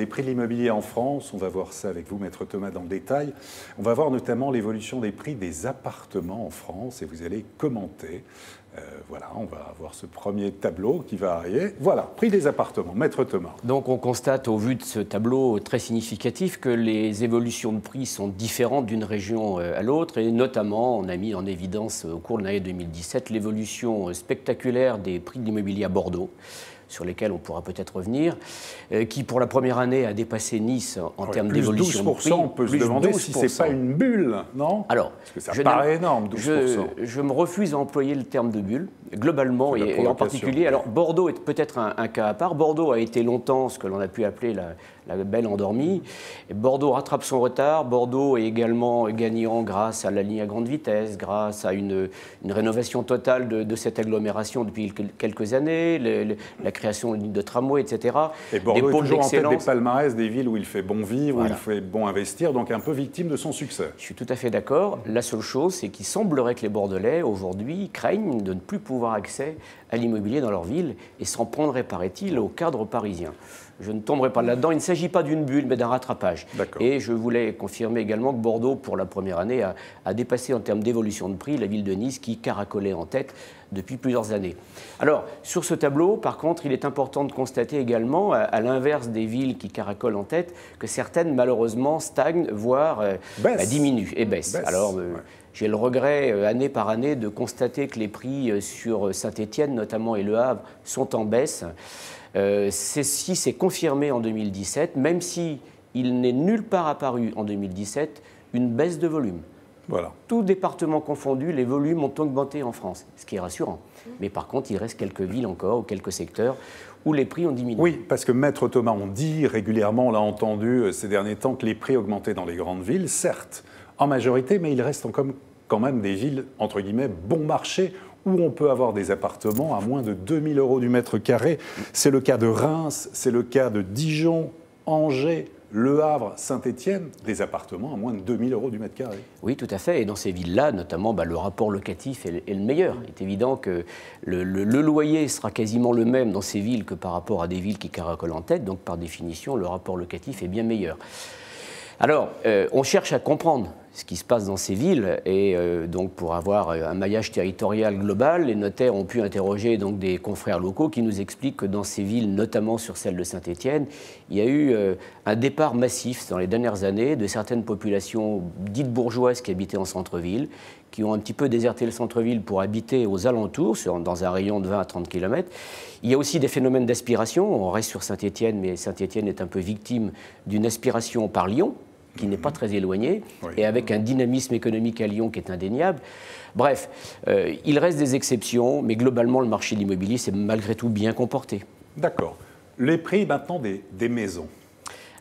les prix de l'immobilier en France. On va voir ça avec vous, Maître Thomas, dans le détail. On va voir notamment l'évolution des prix des appartements en France et vous allez commenter. Voilà, on va avoir ce premier tableau qui va arriver. Voilà, prix des appartements. Maître Thomas. Donc on constate au vu de ce tableau très significatif que les évolutions de prix sont différentes d'une région à l'autre et notamment on a mis en évidence au cours de l'année 2017 l'évolution spectaculaire des prix de l'immobilier à Bordeaux, sur lesquels on pourra peut-être revenir, qui pour la première année a dépassé Nice en termes d'évolution de prix. On peut se demander si ce n'est pas une bulle, non? Alors, parce que ça paraît énorme, 12%. Je me refuse à employer le terme de bulle, globalement et en particulier. Alors Bordeaux est peut-être un cas à part. Bordeaux a été longtemps ce que l'on a pu appeler la belle endormie. Et Bordeaux rattrape son retard. Bordeaux est également gagnant grâce à la ligne à grande vitesse, grâce à une rénovation totale de cette agglomération depuis quelques années, la création de lignes de tramway, etc. Et Bordeaux est toujours en tête des palmarès des villes où il fait bon vivre, où il fait bon investir, donc un peu victime de son succès. Je suis tout à fait d'accord. La seule chose, c'est qu'il semblerait que les Bordelais, aujourd'hui, craignent de ne plus pouvoir accès à l'immobilier dans leur ville et s'en prendraient, paraît-il, au cadre parisien. Je ne tomberai pas là-dedans. Il ne s'agit pas d'une bulle, mais d'un rattrapage. Et je voulais confirmer également que Bordeaux, pour la première année, a dépassé en termes d'évolution de prix la ville de Nice, qui caracolait en tête depuis plusieurs années. Alors, sur ce tableau, par contre, il est important de constater également, à l'inverse des villes qui caracolent en tête, que certaines, malheureusement, stagnent, voire diminuent et baissent. Alors, j'ai le regret, année par année, de constater que les prix sur Saint-Étienne, notamment, et Le Havre, sont en baisse. Ceci s'est confirmé en 2017, même si il n'est nulle part apparu en 2017 une baisse de volume. Voilà. Tout département confondu, les volumes ont augmenté en France, ce qui est rassurant. Mais par contre, il reste quelques villes encore, ou quelques secteurs, où les prix ont diminué. Oui, parce que Maître Thomas, on dit régulièrement, on l'a entendu ces derniers temps, que les prix augmentaient dans les grandes villes, certes, en majorité, mais il reste quand même des villes, entre guillemets, bon marché, où on peut avoir des appartements à moins de 2 000 € du mètre carré. C'est le cas de Reims, c'est le cas de Dijon, Angers, Le Havre, Saint-Étienne, des appartements à moins de 2 000 € du mètre carré. Oui, tout à fait. Et dans ces villes-là, notamment, le rapport locatif est le meilleur. Il est évident que le loyer sera quasiment le même dans ces villes que par rapport à des villes qui caracolent en tête. Donc, par définition, le rapport locatif est bien meilleur. Alors, on cherche à comprendre ce qui se passe dans ces villes et donc pour avoir un maillage territorial global, les notaires ont pu interroger donc des confrères locaux qui nous expliquent que dans ces villes, notamment sur celle de Saint-Étienne, il y a eu un départ massif dans les dernières années de certaines populations dites bourgeoises qui habitaient en centre-ville, qui ont un petit peu déserté le centre-ville pour habiter aux alentours, dans un rayon de 20 à 30 km. Il y a aussi des phénomènes d'aspiration. On reste sur Saint-Étienne, mais Saint-Étienne est un peu victime d'une aspiration par Lyon, qui n'est pas très éloigné, et avec un dynamisme économique à Lyon qui est indéniable. Bref, il reste des exceptions, mais globalement, le marché de l'immobilier s'est malgré tout bien comporté. D'accord. Les prix maintenant des maisons.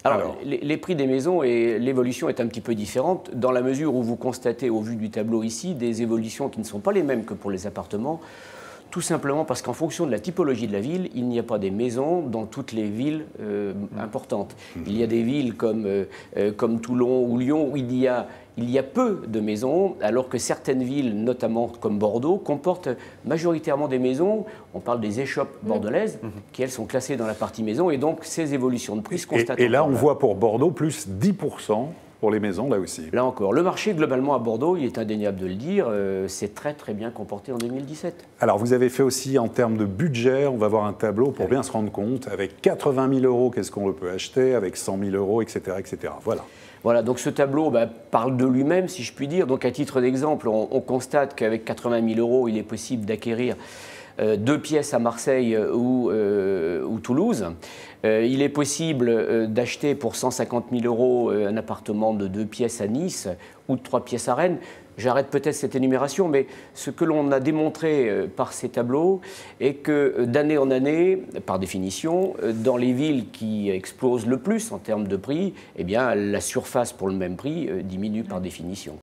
Alors, les prix des maisons et l'évolution est un petit peu différente, dans la mesure où vous constatez, au vu du tableau ici, des évolutions qui ne sont pas les mêmes que pour les appartements. Tout simplement parce qu'en fonction de la typologie de la ville, il n'y a pas des maisons dans toutes les villes importantes. Il y a des villes comme Toulon ou Lyon où il y a peu de maisons, alors que certaines villes, notamment comme Bordeaux, comportent majoritairement des maisons. On parle des échoppes bordelaises, qui elles sont classées dans la partie maison, et donc ces évolutions de prix se constatent. Et là, on voit pour Bordeaux plus 10%. Pour les maisons, là aussi. Là encore, le marché, globalement, à Bordeaux, il est indéniable de le dire, c'est très très bien comporté en 2017. Alors, vous avez fait aussi, en termes de budget, on va voir un tableau pour bien se rendre compte, avec 80 000 €, qu'est-ce qu'on peut acheter, avec 100 000 €, etc., etc. Voilà. Voilà, donc ce tableau parle de lui-même, si je puis dire. Donc, à titre d'exemple, on constate qu'avec 80 000 €, il est possible d'acquérir 2 pièces à Marseille ou Toulouse. Il est possible d'acheter pour 150 000 € un appartement de 2 pièces à Nice ou de 3 pièces à Rennes. J'arrête peut-être cette énumération, mais ce que l'on a démontré par ces tableaux est que d'année en année, par définition, dans les villes qui explosent le plus en termes de prix, eh bien, la surface pour le même prix diminue par définition.